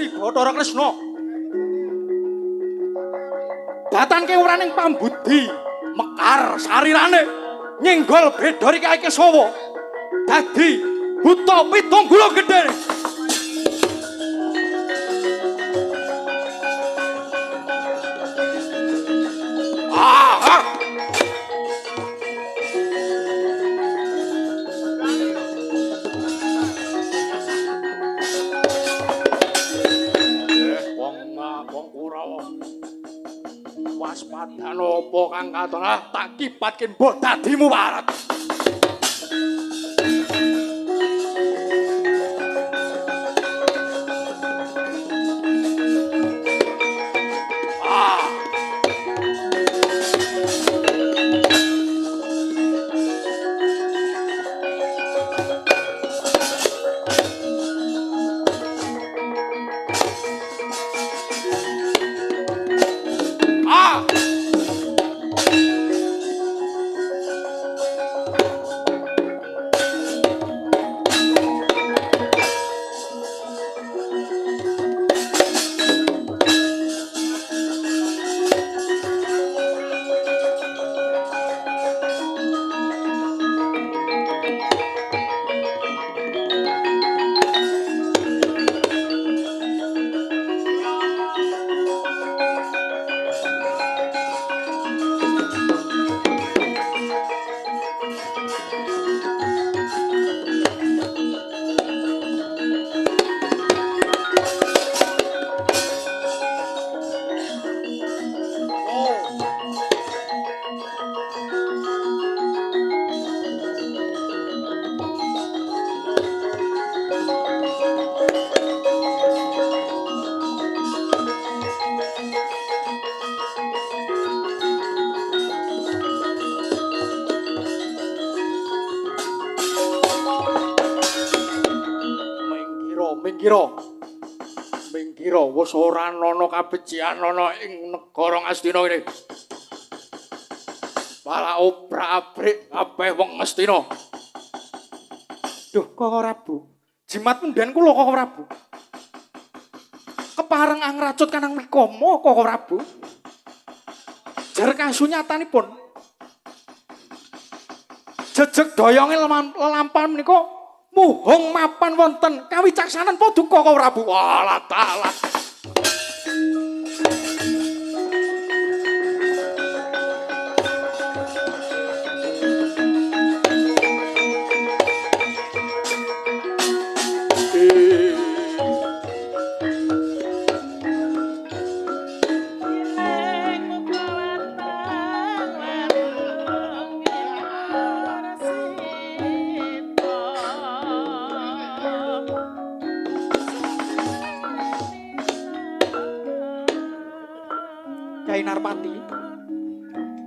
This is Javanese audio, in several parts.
Gusti Bathara Kresna. Datanke uraning pambudi mekar sarirane nyenggol bedori kae Kesawa. Dadi buta pitunggula gedhe. Wong Kurawa. Waspadan apa kang katon tak kipatke mbok dadimu waret. Mingkira wis ora ana kabecikan ana ing negara Ngastina ini. Malah obrak-abrik kabeh wong Ngastina. Duh, Koko Prabu. Jimat mundhan kula Koko Prabu. Kepareng angracut kanang Mikama Koko Prabu. Jar kasunyatanipun. Jejeg doyonge lelampahan menika muhung mapan wonten kawicaksanan Paduka Koko Prabu. Walah taala.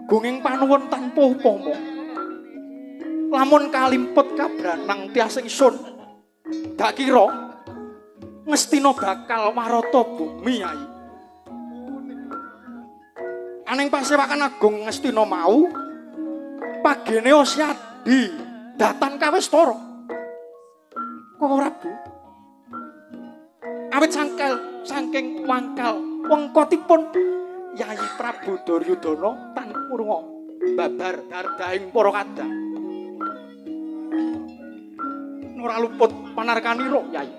Gunging panuwun tanpa upama. Lamun kalimpet kabranang tiasing sun. Dak kira Ngastina bakal warata bumi Yai. Aning Pasewakan Agung Ngastina mau pagene Osyadi datan kawistara. Koko Prabu. Awit saking wangkal wengkotipun Yai Prabu Duryudana tan purwa babar dardahing para kadang. Ora luput panarkanira Yai.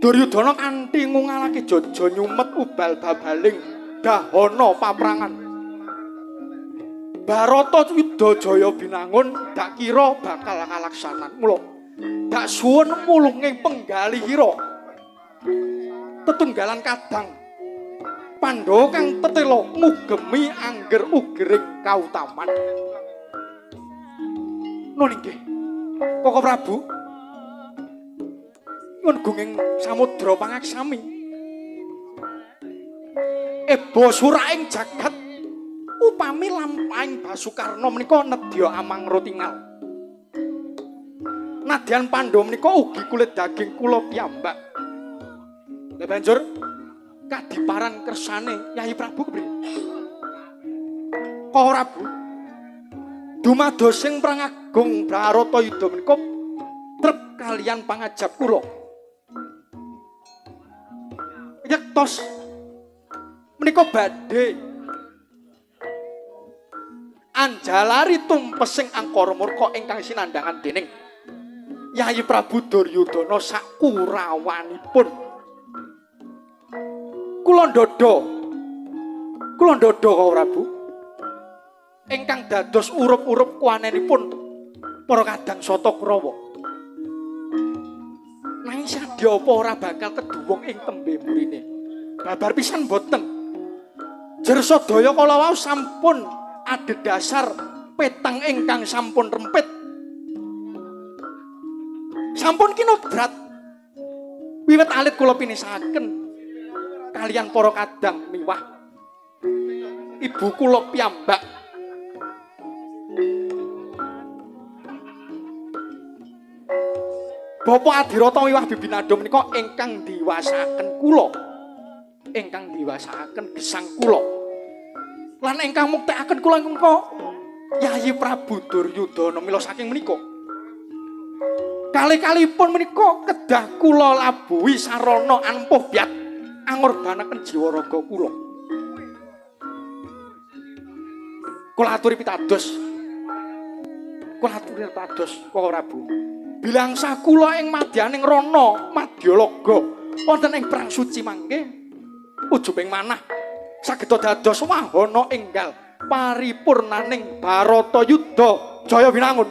Duryudana kanthi ngungalake jaja nyumet ubal-babaling dahana paprangan. Barata Widajaya binangun dak kira bakal kalaksanan. Mula dak suwun mulunge penggalihira tetunggalan kadang Pandhawa kang tetela ngugemi angger ugering kautaman. Nun inggih. Koko Prabu. Nun gunging samudra pangaksami. Eba suraing jagat upami lampahing Basukarna menika nedya amang rotingal. Nadyan Pandhawa menika ugi kulit daging kula piyambak. Lah banjur kadiparan kersane Yai Prabu kepriye? Koko Prabu. Dumados sing Perang Agung Bharatayuda menika trep kaliyan pangajap kula. Yektos menika badhe anjalari tumpesing angkara murka ingkang sinandhangan dening Yayi Prabu Duryudana sakurawanipun. Kula ndodho kala Prabu ingkang dados urup-urup kuwanenipun para kadang Sata Kurawa. Nanging sadya apa ora bakal keduwung ing tembe mburine. Babar pisan boten. Jersadaya kala wau sampun adhedhasar petang ingkang sampun rempit. Sampun kinodrat. Wiwit alit kula pinisaken kaliyan para kadang miwah ibu kula piyambak. Bapak Adirata miwah Bibi Nada menika ingkang diwasaken kula. Ingkang diwasaken gesang kula. Lan ingkang muktekaken kula menika Yayi Prabu Duryudana mila saking menika. Kali-kalipun menika kedah kula labuhi sarana ampuh biat angorbanaken jiwa raga kula. Kula aturi pitados. Kula aturi pitados Koko Prabu. Bilangsa kula ing madyaning rana Madyalaga wonten ing perang suci mangke ujubing manah saged dados wahana enggal paripurnaning Baratayuda jaya winangun.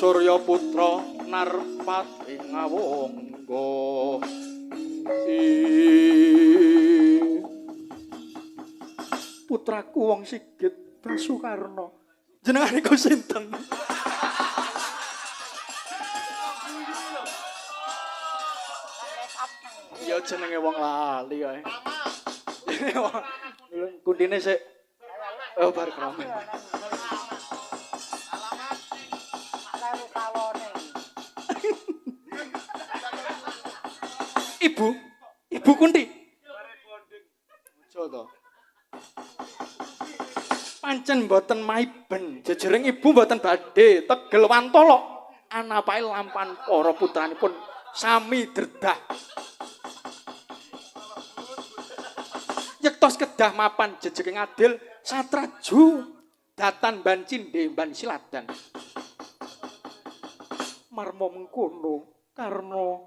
Surya putra Narpati ngawangga putraku wong Sigit Basukarna jenengan iku sinten? Ya jenenge wong lali kae. Kundine sik oh bar kramen. Ibu Kunti. Aja to. Pancen mboten maiben, jejering ibu mboten badhe tegel wantala anapake lampan para putranipun sami dredah. Yektos kedah mapan jejering adil satraju datan ban cindhe ban siladan. Marma mengkono karena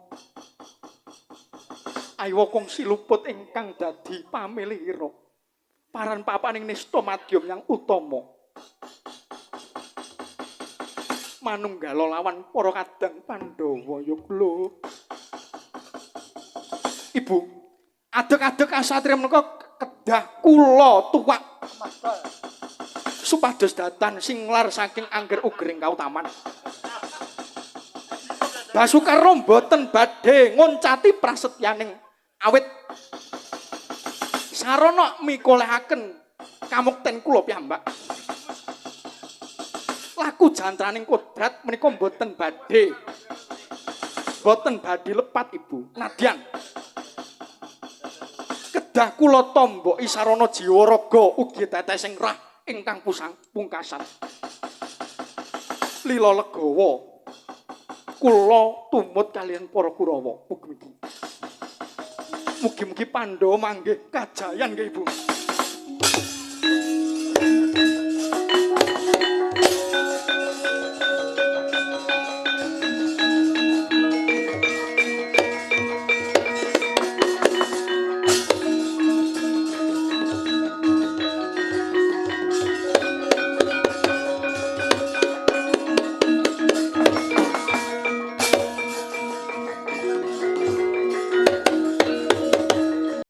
ayo kongsi luput ingkang dadi pamilihira paran papaning nista madyum yang utama manunggala lawan para kadang Pandhawa yuklo. Ibu adeg-adeg asatria menika kedah kula tuwak supados datan singlar saking angger ugering kautaman. Basukarna mboten badhe ngoncati prasetyaning awit sarana mikolehaken kamukten kula piyambak. Laku jantraning kodrat menika mboten badhe lepat Ibu. Nadyan kedah kula tomboki sarana jiwa raga ugi tetesing rah ingkang pungkasan. Lila legawa kula tumut kalian para Kurawa mugi-mugi Pandhawa manggih kajayan nggih Ibu.